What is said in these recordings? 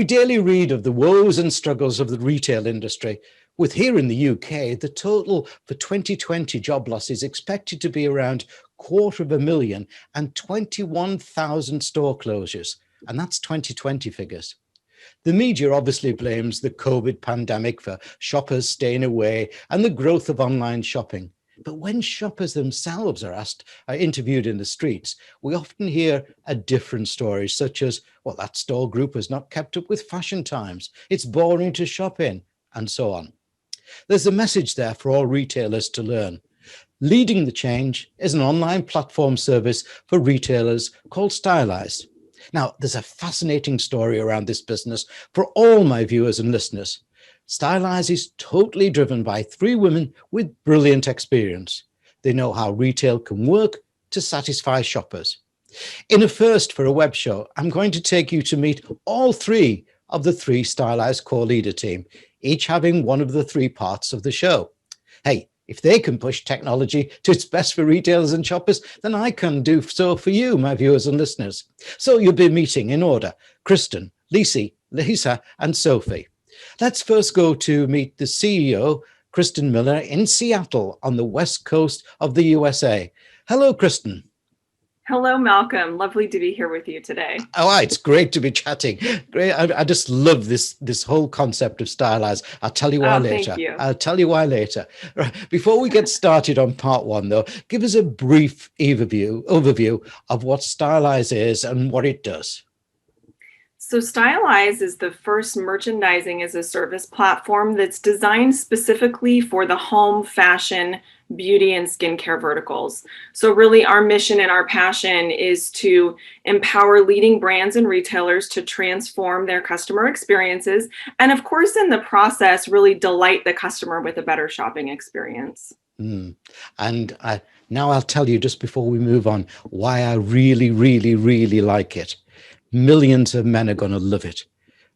We daily read of the woes and struggles of the retail industry, with here in the UK, the total for 2020 job loss is expected to be around 250,000 and 21,000 store closures. And that's 2020 figures. The media obviously blames the COVID pandemic for shoppers staying away and the growth of online shopping. But when shoppers themselves are interviewed in the streets, we often hear a different story, such as, well, that store group has not kept up with fashion times, it's boring to shop in, and so on. There's a message there for all retailers to learn. Leading the change is an online platform service for retailers called Stylyze. Now, there's a fascinating story around this business for all my viewers and listeners. Stylyze is totally driven by three women with brilliant experience. They know how retail can work to satisfy shoppers. In a first for a web show, I'm going to take you to meet all three of the three Stylyze core leader team, each having one of the three parts of the show. Hey, if they can push technology to its best for retailers and shoppers, then I can do so for you, my viewers and listeners. So you'll be meeting in order, Kristen, Lisa, and Sophie. Let's first go to meet the CEO, Kristen Miller, in Seattle on the west coast of the USA. Hello, Kristen. Hello, Malcolm. Lovely to be here with you today. Oh, it's great to be chatting. Great. I just love this whole concept of Stylyze. I'll tell you why later. Thank you. I'll tell you why later. Right. Before we get started on part one, though, give us a brief overview of what Stylyze is and what it does. So Stylyze is the first merchandising as a service platform that's designed specifically for the home, fashion, beauty, and skincare verticals. So really our mission and our passion is to empower leading brands and retailers to transform their customer experiences. And of course, in the process, really delight the customer with a better shopping experience. And now I'll tell you just before we move on, why I really, really, really like it. Millions of men are going to love it.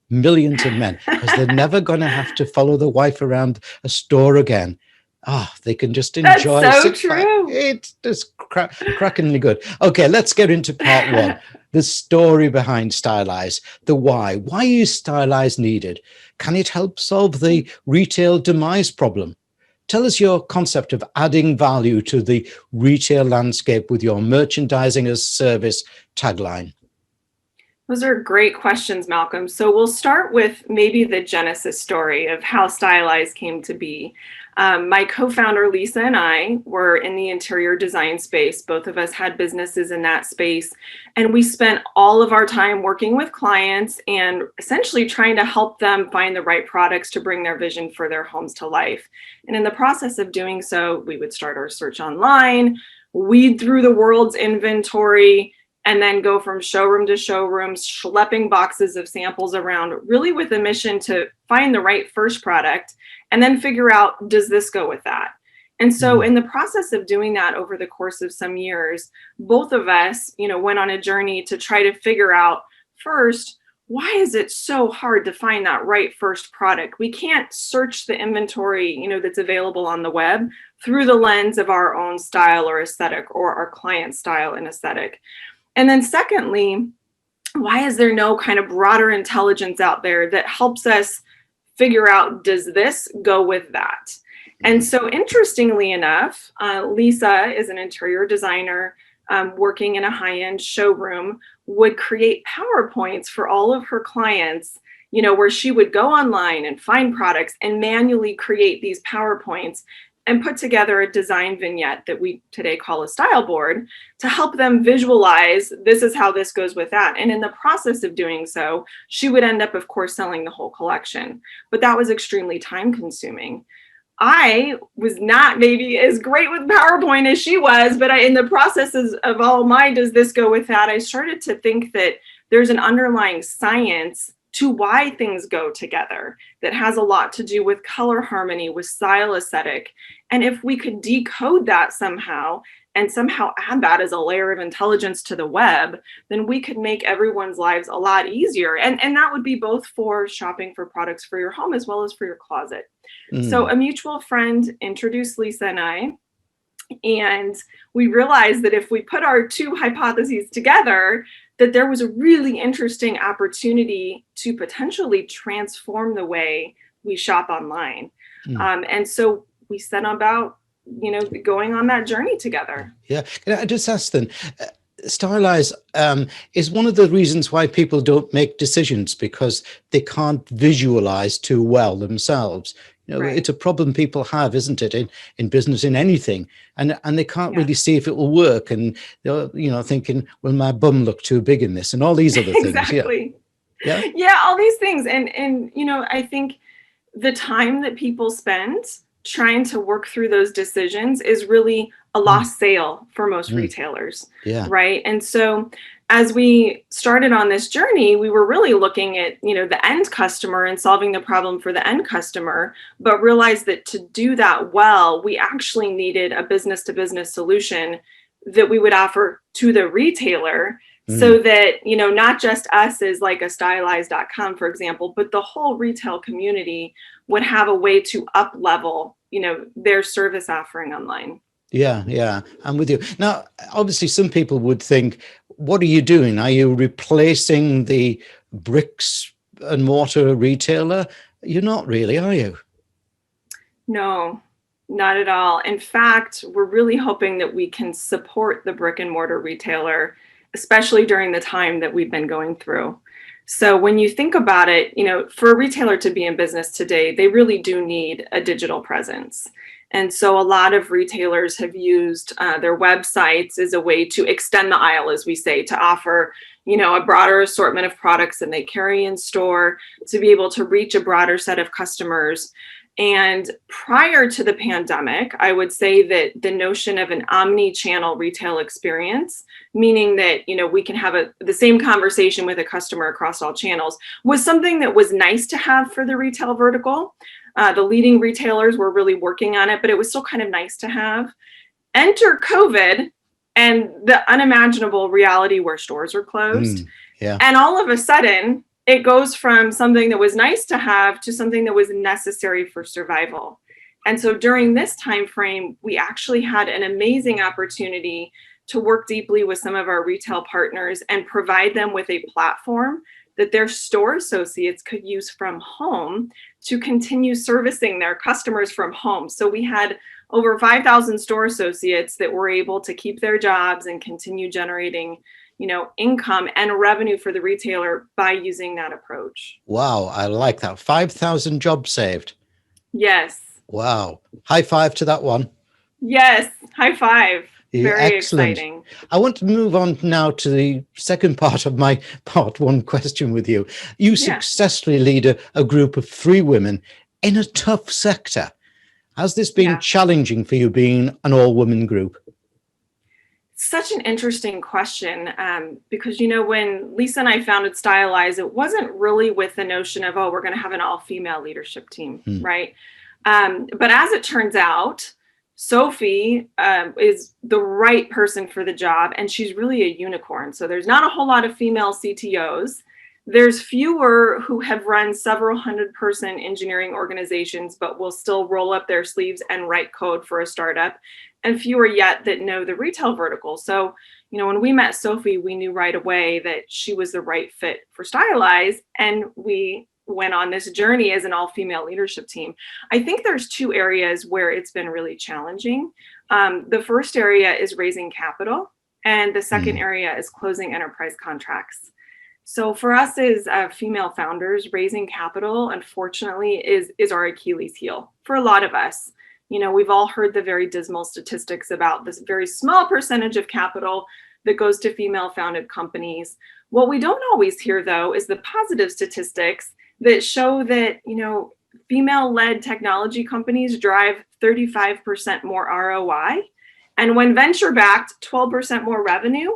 Millions of men, because they're never going to have to follow the wife around a store again. They can just enjoy. That's so true. It's just crackingly good. Okay, let's get into part one. The story behind Stylyze, the why. Why is Stylyze needed? Can it help solve the retail demise problem? Tell us your concept of adding value to the retail landscape with your merchandising as service tagline. Those are great questions, Malcolm. So we'll start with maybe the genesis story of how Stylyze came to be. My co-founder, Lisa, and I were in the interior design space. Both of us had businesses in that space. And we spent all of our time working with clients and essentially trying to help them find the right products to bring their vision for their homes to life. And in the process of doing so, we would start our search online, weed through the world's inventory, and then go from showroom to showroom, schlepping boxes of samples around, really with a mission to find the right first product and then figure out, does this go with that? And so in the process of doing that over the course of some years, both of us, went on a journey to try to figure out first, why is it so hard to find that right first product? We can't search the inventory, that's available on the web through the lens of our own style or aesthetic or our client's style and aesthetic. And then secondly, why is there no kind of broader intelligence out there that helps us figure out, does this go with that? And so interestingly enough, Lisa is an interior designer working in a high-end showroom, would create PowerPoints for all of her clients, where she would go online and find products and manually create these PowerPoints and put together a design vignette that we today call a style board to help them visualize, this is how this goes with that. And in the process of doing so, she would end up, of course, selling the whole collection. But that was extremely time consuming. I was not maybe as great with PowerPoint as she was, but in the processes of all my does this go with that, I started to think that there's an underlying science to why things go together that has a lot to do with color harmony, with style aesthetic. And if we could decode that somehow and somehow add that as a layer of intelligence to the web, then we could make everyone's lives a lot easier. And that would be both for shopping for products for your home as well as for your closet. So a mutual friend introduced Lisa and I, and we realized that if we put our two hypotheses together, that there was a really interesting opportunity to potentially transform the way we shop online. And so we set about, going on that journey together. Yeah. Can I just ask then, Stylyze is one of the reasons why people don't make decisions, because they can't visualize too well themselves. Right. It's a problem people have, isn't it, in business, in anything, and they can't really see if it will work, and thinking, will my bum look too big in this, and all these other things. Exactly. Yeah, all these things, and I think the time that people spend trying to work through those decisions is really a lost sale for most retailers. Yeah. Right. And so as we started on this journey, we were really looking at, the end customer and solving the problem for the end customer, but realized that to do that well, we actually needed a business to business solution that we would offer to the retailer. So that, not just us as like a stylyze.com, for example, but the whole retail community would have a way to up level, their service offering online. Yeah, I'm with you. Now, obviously, some people would think, what are you doing? Are you replacing the bricks and mortar retailer? You're not really, are you? No, not at all. In fact, we're really hoping that we can support the brick and mortar retailer, especially during the time that we've been going through. So when you think about it, for a retailer to be in business today, they really do need a digital presence. And so a lot of retailers have used their websites as a way to extend the aisle, as we say, to offer, a broader assortment of products than they carry in store, to be able to reach a broader set of customers. And prior to the pandemic, I would say that the notion of an omni-channel retail experience, meaning that, we can have the same conversation with a customer across all channels, was something that was nice to have for the retail vertical. The leading retailers were really working on it, but it was still kind of nice to have. Enter COVID and the unimaginable reality where stores were closed. And all of a sudden, it goes from something that was nice to have to something that was necessary for survival. And so during this time frame, we actually had an amazing opportunity to work deeply with some of our retail partners and provide them with a platform that their store associates could use from home to continue servicing their customers from home. So we had over 5,000 store associates that were able to keep their jobs and continue generating income and revenue for the retailer by using that approach. Wow, I like that. 5,000 jobs saved. Yes. Wow. High five to that one. Yes. High five. Very excellent. Exciting. I want to move on now to the second part of my part one question with you. You successfully lead a group of 3 women in a tough sector. Has this been challenging for you, being an all-women group? Such an interesting question, because, when Lisa and I founded Stylyze, it wasn't really with the notion of, we're going to have an all-female leadership team, right? But as it turns out, Sophie is the right person for the job, and she's really a unicorn. So there's not a whole lot of female CTOs. There's fewer who have run several 100-person engineering organizations, but will still roll up their sleeves and write code for a startup, and fewer yet that know the retail vertical. So, when we met Sophie, we knew right away that she was the right fit for Stylyze, and we went on this journey as an all-female leadership team. I think there's 2 areas where it's been really challenging. The first area is raising capital, and the second area is closing enterprise contracts. So for us as female founders, raising capital, unfortunately, is our Achilles heel for a lot of us. We've all heard the very dismal statistics about this very small percentage of capital that goes to female founded companies. What we don't always hear, though, is the positive statistics that show that, female-led technology companies drive 35% more ROI, and when venture-backed, 12% more revenue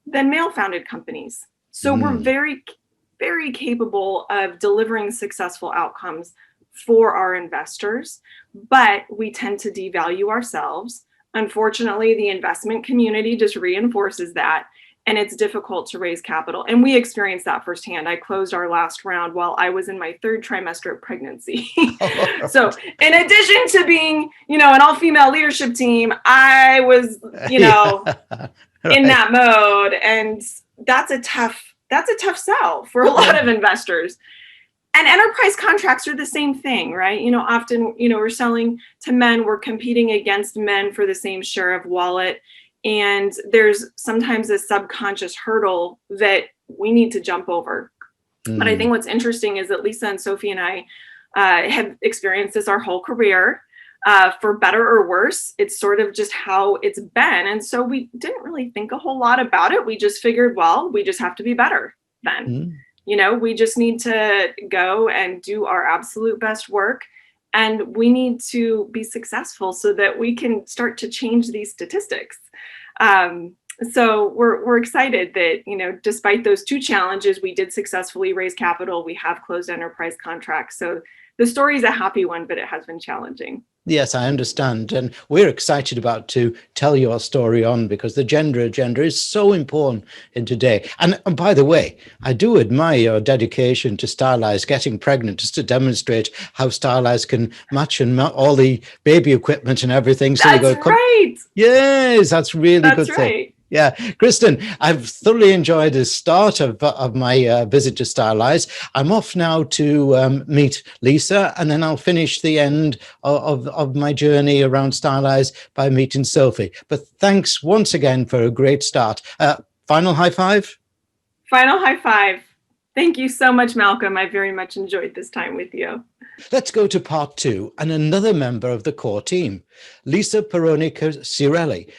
than male-founded companies. So we're very, very capable of delivering successful outcomes for our investors, but we tend to devalue ourselves. Unfortunately, the investment community just reinforces that, and it's difficult to raise capital. And we experienced that firsthand. I closed our last round while I was in my 3rd trimester of pregnancy. So in addition to being, an all-female leadership team, I was, in that mode. And that's a tough sell for a lot of investors. And enterprise contracts are the same thing, right? Often, we're selling to men, we're competing against men for the same share of wallet. And there's sometimes a subconscious hurdle that we need to jump over. But I think what's interesting is that Lisa and Sophie and I have experienced this our whole career, for better or worse. It's sort of just how it's been. And so we didn't really think a whole lot about it. We just figured, well, we just have to be better then. We just need to go and do our absolute best work. And we need to be successful so that we can start to change these statistics. So we're excited that, despite those two challenges, we did successfully raise capital. We have closed enterprise contracts. So the story is a happy one, but it has been challenging. Yes, I understand. And we're excited about to tell your story on, because the gender agenda is so important in today. And by the way, I do admire your dedication to Stylyze getting pregnant, just to demonstrate how Stylyze can match all the baby equipment and everything. So that's right. Yes, that's really good right. thing. Yeah, Kristen, I've thoroughly enjoyed the start of my visit to Stylyze. I'm off now to meet Lisa, and then I'll finish the end of my journey around Stylyze by meeting Sophie. But thanks once again for a great start. Final high five? Final high five. Thank you so much, Malcolm. I very much enjoyed this time with you. Let's go to part two and another member of the core team, Lisa Peronica-Cirelli.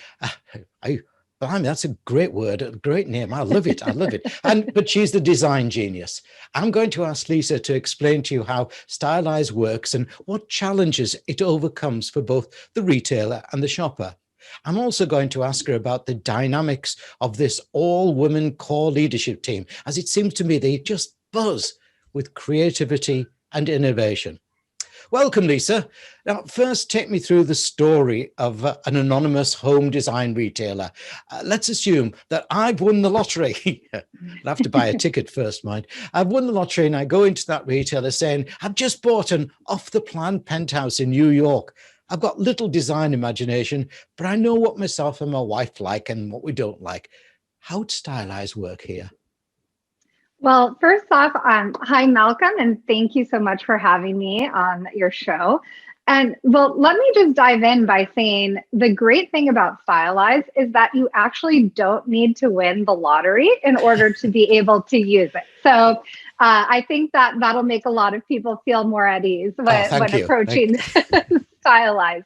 Blimey, that's a great word, a great name. I love it. I love it. But she's the design genius. I'm going to ask Lisa to explain to you how Stylyze works and what challenges it overcomes for both the retailer and the shopper. I'm also going to ask her about the dynamics of this all-women core leadership team, as it seems to me they just buzz with creativity and innovation. Welcome, Lisa. Now, first, take me through the story of an anonymous home design retailer. Let's assume that I've won the lottery. I'll have to buy a ticket first, mind. I've won the lottery and I go into that retailer saying, I've just bought an off-the-plan penthouse in New York. I've got little design imagination, but I know what myself and my wife like and what we don't like. How'd Stylyze work here? Well, first off, hi, Malcolm, and thank you so much for having me on your show. And well, let me just dive in by saying the great thing about Stylyze is that you actually don't need to win the lottery in order to be able to use it. So I think that that'll make a lot of people feel more at ease when approaching Stylyze.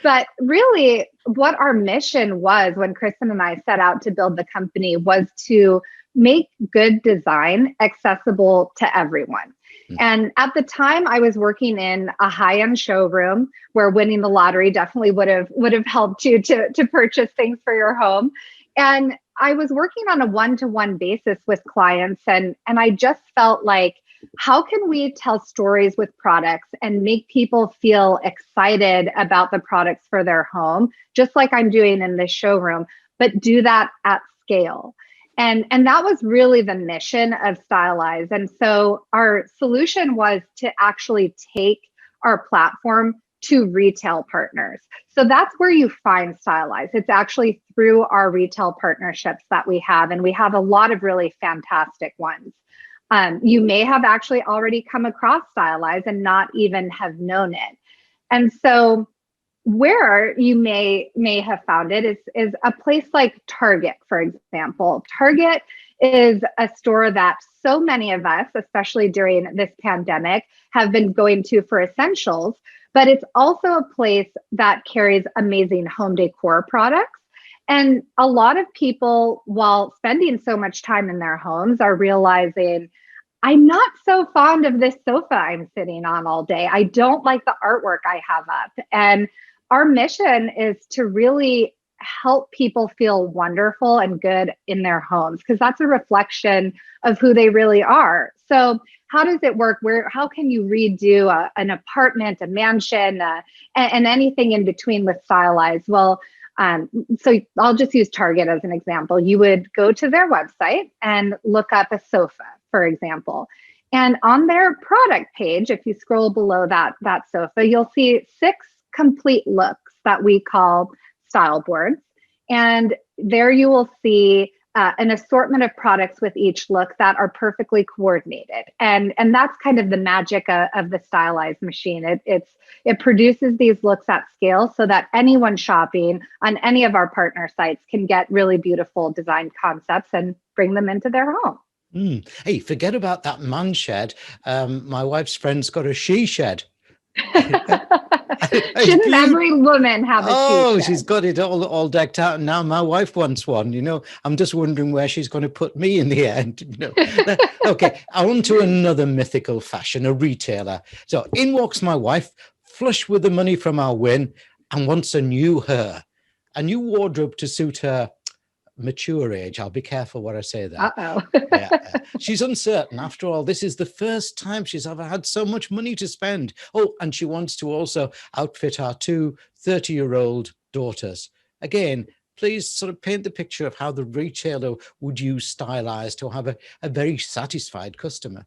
But really, what our mission was when Kristen and I set out to build the company was to make good design accessible to everyone. And at the time, I was working in a high-end showroom where winning the lottery definitely would have helped you to purchase things for your home. And I was working on a one-to-one basis with clients, and I just felt like, how can we tell stories with products and make people feel excited about the products for their home, just like I'm doing in this showroom, but do that at scale? And that was really the mission of Stylyze. And so our solution was to actually take our platform to retail partners. So that's where you find Stylyze. It's actually through our retail partnerships that we have, and we have a lot of really fantastic ones. You may have actually already come across Stylyze and not even have known it. And so where you may have found it is a place like Target, for example. Target is a store that so many of us, especially during this pandemic, have been going to for essentials, but it's also a place that carries amazing home decor products. And a lot of people, while spending so much time in their homes, are realizing, I'm not so fond of this sofa I'm sitting on all day. I don't like the artwork I have up. And our mission is to really help people feel wonderful and good in their homes, because that's a reflection of who they really are. So how does it work? How can you redo an apartment, a mansion, and anything in between with Stylyze? Well, so I'll just use Target as an example. You would go to their website and look up a sofa, for example. And on their product page, if you scroll below that sofa, you'll see 6 complete looks that we call style boards. And there you will see an assortment of products with each look that are perfectly coordinated. And that's kind of the magic of the Stylyze machine. It produces these looks at scale so that anyone shopping on any of our partner sites can get really beautiful design concepts and bring them into their home. Hey, forget about that man shed. My wife's friend's got a she shed. Shouldn't every woman have a she shed? She's got it all decked out, and now my wife wants one. I'm just wondering where she's going to put me in the end. Okay, on to another mythical fashion, a retailer. So in walks my wife, flush with the money from our win, and wants a new wardrobe to suit her mature age. I'll be careful what I say there. Yeah. She's uncertain. After all, this is the first time she's ever had so much money to spend. Oh, and she wants to also outfit our two 30-year-old daughters. Again, please sort of paint the picture of how the retailer would use Stylyze to have a very satisfied customer.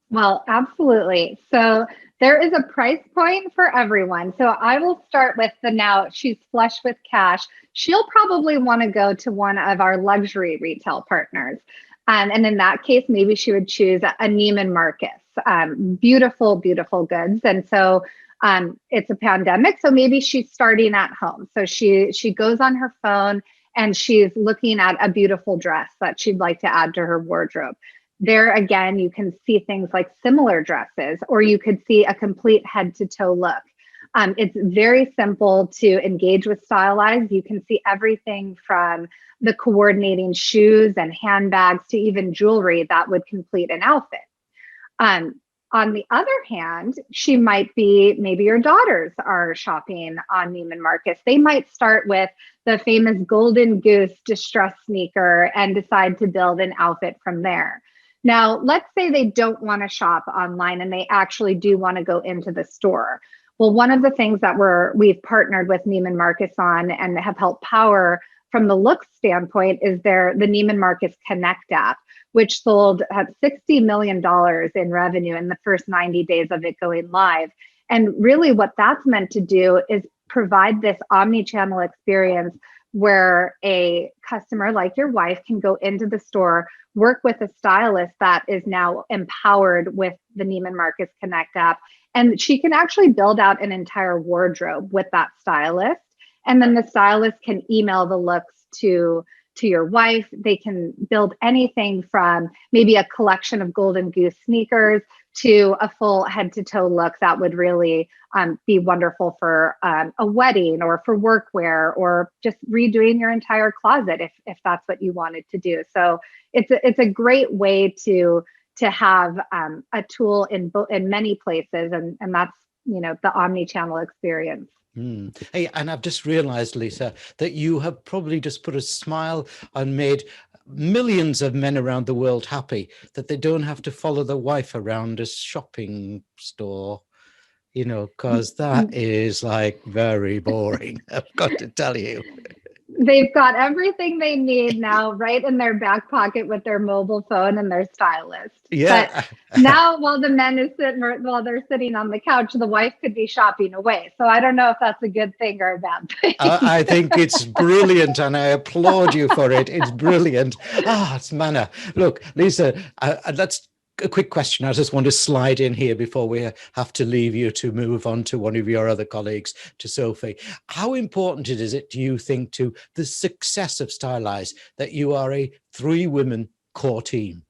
Well, absolutely. So there is a price point for everyone. So I will start with now she's flush with cash. She'll probably want to go to one of our luxury retail partners. And in that case, maybe she would choose a Neiman Marcus. Beautiful, beautiful goods. And so it's a pandemic. So maybe she's starting at home. So she goes on her phone and she's looking at a beautiful dress that she'd like to add to her wardrobe. There again, you can see things like similar dresses, or you could see a complete head to toe look. It's very simple to engage with Stylyze. You can see everything from the coordinating shoes and handbags to even jewelry that would complete an outfit. On the other hand, she might be, maybe your daughters are shopping on Neiman Marcus. They might start with the famous Golden Goose distressed sneaker and decide to build an outfit from there. Now, let's say they don't want to shop online and they actually do want to go into the store. Well, one of the things that we've partnered with Neiman Marcus on and have helped power from the look standpoint is the Neiman Marcus Connect app, which sold at $60 million in revenue in the first 90 days of it going live. And really what that's meant to do is provide this omni-channel experience where a customer like your wife can go into the store, work with a stylist that is now empowered with the Neiman Marcus Connect app, and she can actually build out an entire wardrobe with that stylist. And then the stylist can email the looks to your wife. They can build anything from maybe a collection of Golden Goose sneakers to a full head to toe look that would really be wonderful for a wedding or for workwear, or just redoing your entire closet if that's what you wanted to do. So it's a great way to have a tool in many places, and that's the omni-channel experience. Hey, and I've just realized, Lisa, that you have probably just put a smile and made millions of men around the world happy that they don't have to follow their wife around a shopping store, because that is like very boring. I've got to tell you. They've got everything they need now right in their back pocket with their mobile phone and their stylist. Yeah. But now while they're sitting on the couch, the wife could be shopping away. So I don't know if that's a good thing or a bad thing. I think it's brilliant, and I applaud you for it. It's brilliant. It's manna. Look, Lisa, let's a quick question. I just want to slide in here before we have to leave you to move on to one of your other colleagues, to Sophie. How important is it, do you think, to the success of Stylyze that you are a 3-women core team?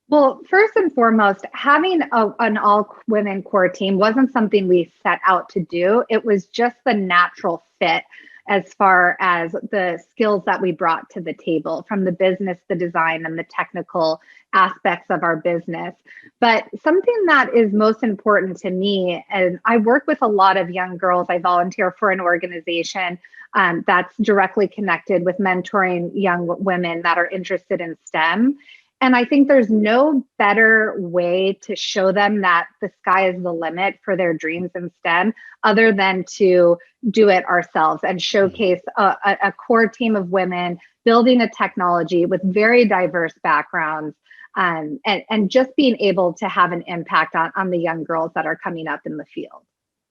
Well, first and foremost, having an all-women core team wasn't something we set out to do. It was just the natural fit as far as the skills that we brought to the table, from the business, the design, and the technical aspects of our business. But something that is most important to me, and I work with a lot of young girls. I volunteer for an organization that's directly connected with mentoring young women that are interested in STEM. And I think there's no better way to show them that the sky is the limit for their dreams in STEM other than to do it ourselves and showcase a core team of women building a technology with very diverse backgrounds, and just being able to have an impact on the young girls that are coming up in the field.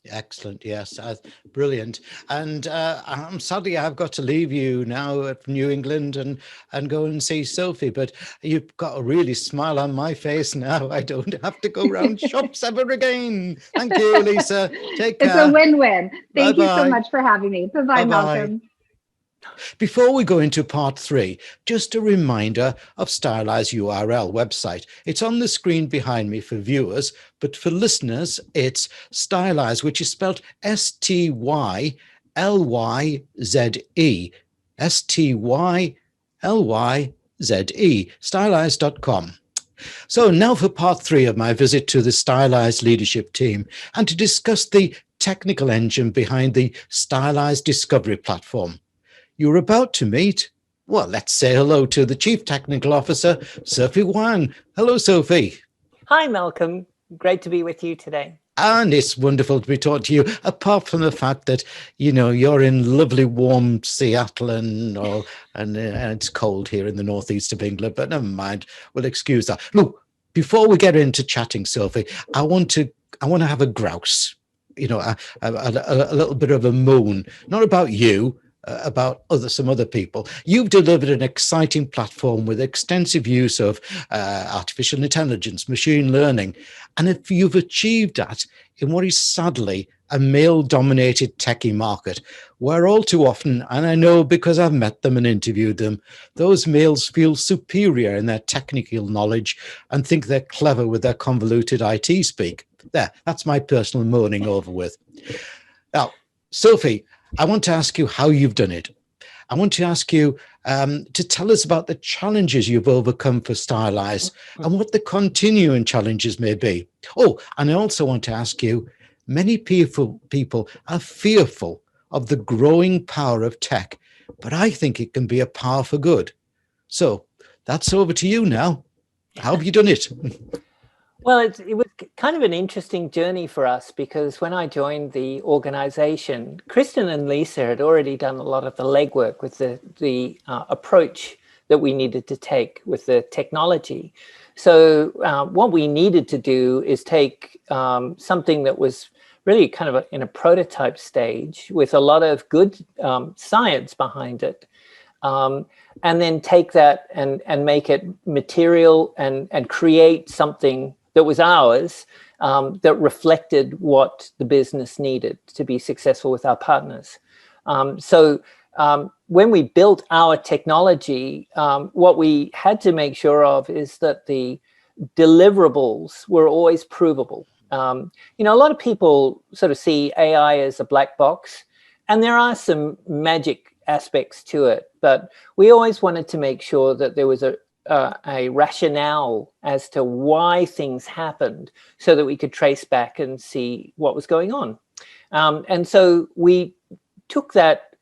Excellent. Yes, brilliant. And I'm sadly I've got to leave you now at New England and go and see Sophie. But you've got a really smile on my face now. I don't have to go round shops ever again. Thank you, Lisa. Take care. It's a win-win. Thank you so Bye-bye. much for having me. Bye-bye, Malcolm. Before we go into part 3, just a reminder of Stylyze URL website. It's on the screen behind me for viewers, but for listeners, it's Stylyze, which is spelled Stylyze, Stylyze, stylyze.com. So now for part 3 of my visit to the Stylyze leadership team and to discuss the technical engine behind the Stylyze Discovery platform. You're about to meet, well, let's say hello to the Chief Technical Officer, Sophie Wang. Hello, Sophie. Hi, Malcolm. Great to be with you today. And it's wonderful to be talking to you, apart from the fact that, you know, you're in lovely, warm Seattle and it's cold here in the northeast of England, but never mind, we'll excuse that. Look, before we get into chatting, Sophie, I want to have a grouse, you know, a little bit of a moan, not about you, about some other people. You've delivered an exciting platform with extensive use of artificial intelligence, machine learning. And if you've achieved that in what is sadly a male-dominated techie market, where all too often, and I know because I've met them and interviewed them, those males feel superior in their technical knowledge and think they're clever with their convoluted IT speak. There, that's my personal moaning over with. Now, Sophie, I want to ask you how you've done it. I want to ask you to tell us about the challenges you've overcome for Stylyze and what the continuing challenges may be. Oh, and I also want to ask you, many people are fearful of the growing power of tech, but I think it can be a power for good. So that's over to you now. How have you done it? Well, it was kind of an interesting journey for us because when I joined the organization, Kristen and Lisa had already done a lot of the legwork with the approach that we needed to take with the technology. So what we needed to do is take something that was really kind of in a prototype stage with a lot of good science behind it. And then take that and make it material and create something that was ours, that reflected what the business needed to be successful with our partners. So when we built our technology, what we had to make sure of is that the deliverables were always provable. You know, a lot of people sort of see AI as a black box, and there are some magic aspects to it, but we always wanted to make sure that there was a rationale as to why things happened so that we could trace back and see what was going on. And so we took that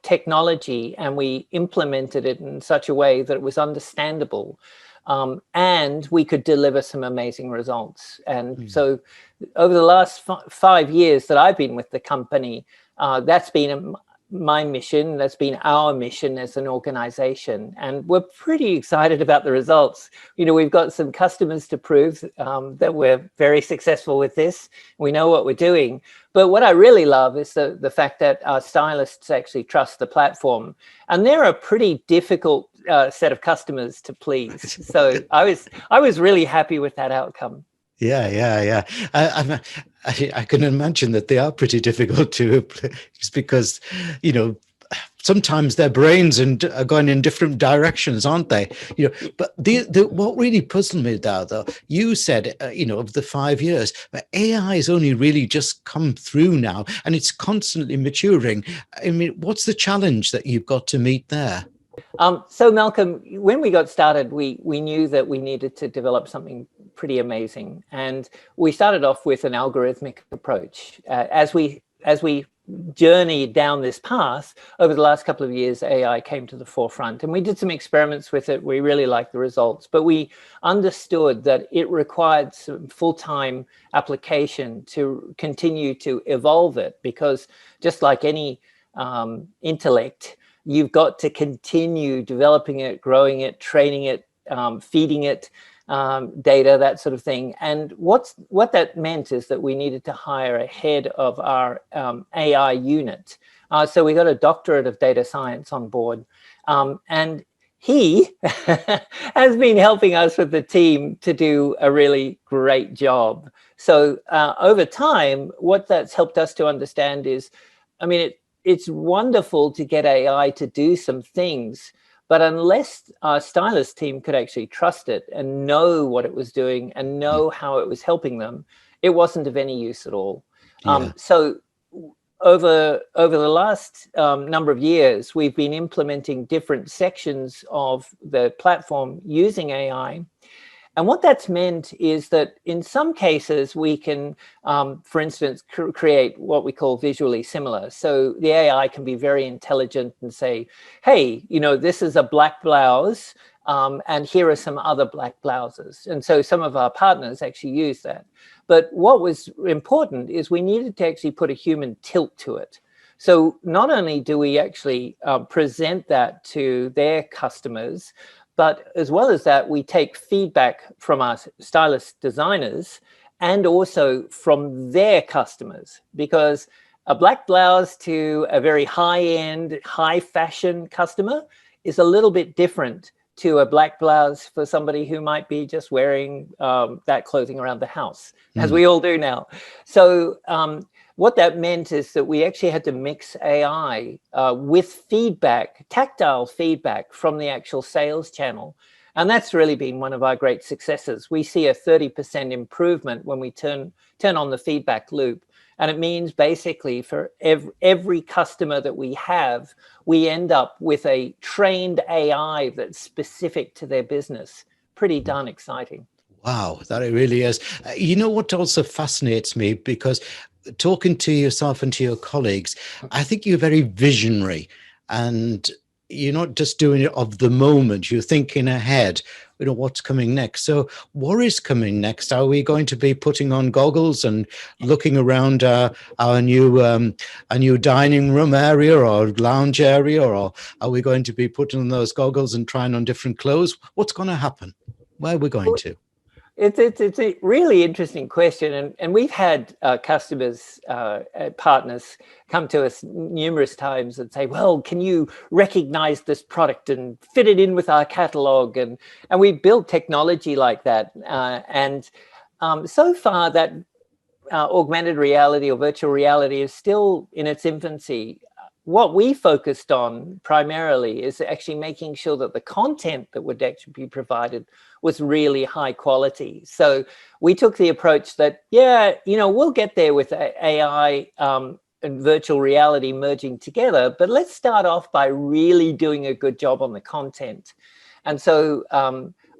technology and we implemented it in such a way that it was understandable, and we could deliver some amazing results. And so over the last 5 years that I've been with the company, that's been my mission, that's been our mission as an organization, and we're pretty excited about the results. You know, we've got some customers to prove that we're very successful with this. We know what we're doing, but what I really love is the fact that our stylists actually trust the platform, and they're a pretty difficult set of customers to please. So I was really happy with that outcome. Yeah. I can imagine that they are pretty difficult to, just because, you know, sometimes their brains are going in different directions, aren't they? You know, but what really puzzled me though, you said, you know, of the 5 years, but AI has only really just come through now, and it's constantly maturing. I mean, what's the challenge that you've got to meet there? So Malcolm, when we got started, we knew that we needed to develop something pretty amazing, and we started off with an algorithmic approach. As we journeyed down this path over the last couple of years, AI came to the forefront, and we did some experiments with it. We really liked the results, but we understood that it required some full-time application to continue to evolve it, because just like any intellect, you've got to continue developing it, growing it, training it, feeding it. data, that sort of thing. And what that meant is that we needed to hire a head of our AI unit. So we got a doctorate of data science on board. And he has been helping us with the team to do a really great job. So over time, what that's helped us to understand is, I mean, it's wonderful to get AI to do some things, but unless our Stylyze team could actually trust it and know what it was doing and know how it was helping them, it wasn't of any use at all. So over the last number of years, we've been implementing different sections of the platform using AI. And what that's meant is that in some cases, we can, for instance, create what we call visually similar. So the AI can be very intelligent and say, hey, you know, this is a black blouse, and here are some other black blouses. And so some of our partners actually use that. But what was important is we needed to actually put a human tilt to it. So not only do we actually present that to their customers, but as well as that, we take feedback from our stylist designers and also from their customers, because a black blouse to a very high-end, high-fashion customer is a little bit different to a black blouse for somebody who might be just wearing that clothing around the house, as we all do now. So what that meant is that we actually had to mix AI with feedback, tactile feedback from the actual sales channel. And that's really been one of our great successes. We see a 30% improvement when we turn on the feedback loop. And it means basically for every customer that we have, we end up with a trained AI that's specific to their business. Pretty darn exciting. Wow, that it really is. You know what also fascinates me, because talking to yourself and to your colleagues, I think you're very visionary, and you're not just doing it of the moment. You're thinking ahead, you know, what's coming next. So what is coming next? Are we going to be putting on goggles and looking around our new dining room area or lounge area, or are we going to be putting on those goggles and trying on different clothes? What's going to happen? Where are we going to? It's a really interesting question, and we've had customers, partners come to us numerous times and say, well, can you recognize this product and fit it in with our catalog? And we've built technology like that. And so far that augmented reality or virtual reality is still in its infancy. What we focused on primarily is actually making sure that the content that would actually be provided was really high quality. So we took the approach that, yeah, you know, we'll get there with AI and virtual reality merging together, but let's start off by really doing a good job on the content. And so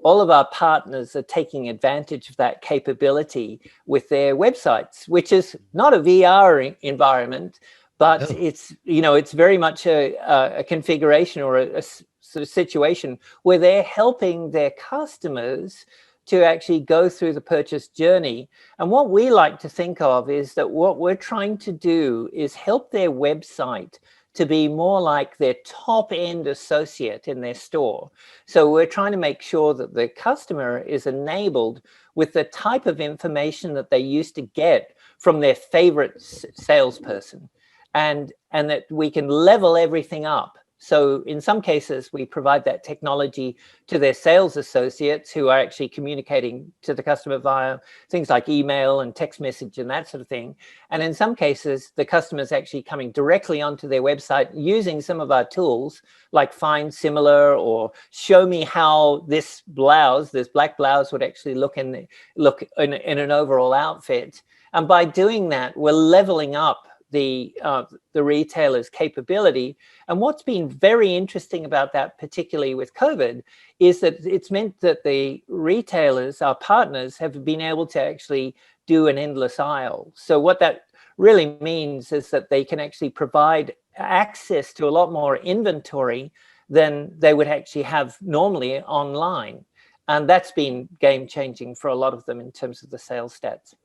all of our partners are taking advantage of that capability with their websites, which is not a VR environment, but it's, you know, it's very much a configuration or a sort of situation where they're helping their customers to actually go through the purchase journey. And what we like to think of is that what we're trying to do is help their website to be more like their top-end associate in their store. So we're trying to make sure that the customer is enabled with the type of information that they used to get from their favorite salesperson. And that we can level everything up. So in some cases, we provide that technology to their sales associates who are actually communicating to the customer via things like email and text message and that sort of thing. And in some cases, the customer's actually coming directly onto their website using some of our tools like Find Similar or show me how this blouse, this black blouse would actually look in an overall outfit. And by doing that, we're leveling up the retailer's capability. And what's been very interesting about that, particularly with COVID, is that it's meant that the retailers, our partners, have been able to actually do an endless aisle. So what that really means is that they can actually provide access to a lot more inventory than they would actually have normally online. And that's been game changing for a lot of them in terms of the sales stats.